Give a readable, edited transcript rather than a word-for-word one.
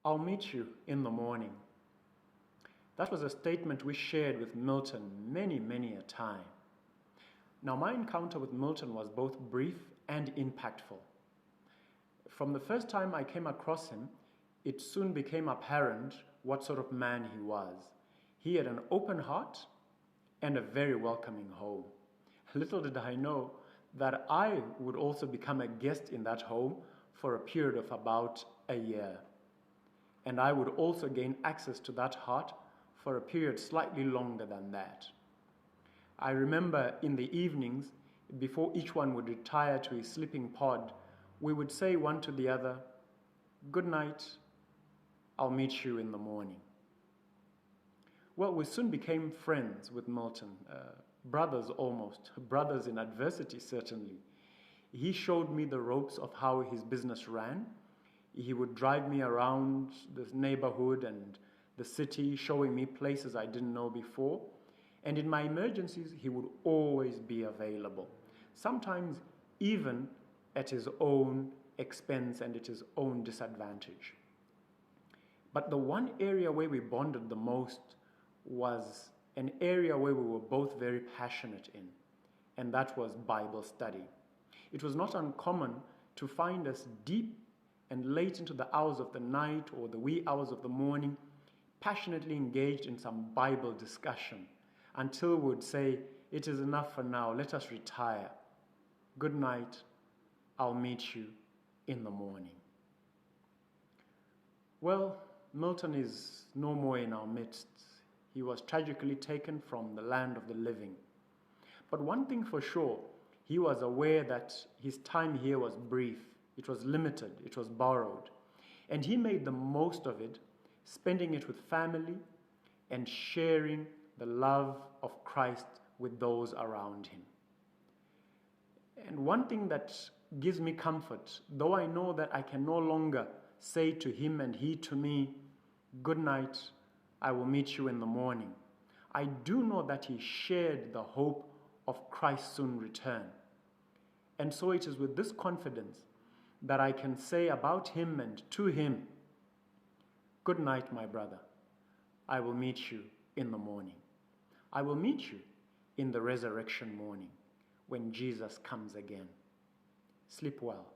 I'll meet you in the morning. That was a statement we shared with Milton many a time. Now, my encounter with Milton was both brief and impactful. From the first time I came across him, it soon became apparent what sort of man he was. He had an open heart and a very welcoming home. Little did I know that I would also become a guest in that home for a period of about a year. And I would also gain access to that heart for a period slightly longer than that. I remember in the evenings, before each one would retire to his sleeping pod, we would say one to the other, "Good night, I'll meet you in the morning." Well, we soon became friends with Milton, brothers almost, brothers in adversity certainly. He showed me the ropes of how his business ran. He would drive me around the neighborhood and the city, showing me places I didn't know before. And in my emergencies, he would always be available, sometimes even at his own expense and at his own disadvantage. But the one area where we bonded the most was an area where we were both very passionate in, and that was Bible study. It was not uncommon to find us deep and late into the hours of the night or the wee hours of the morning, passionately engaged in some Bible discussion, until we would say, "It is enough for now, let us retire. Good night, I'll meet you in the morning." Well, Milton is no more in our midst. He was tragically taken from the land of the living. But one thing for sure, he was aware that his time here was brief, it was limited, it was borrowed. And he made the most of it, spending it with family and sharing the love of Christ with those around him. And one thing that gives me comfort, though I know that I can no longer say to him and he to me, "Good night, I will meet you in the morning," I do know that he shared the hope of Christ's soon return. And so it is with this confidence that I can say about him and to him, "Good night, my brother. I will meet you in the morning. I will meet you in the resurrection morning when Jesus comes again. Sleep well."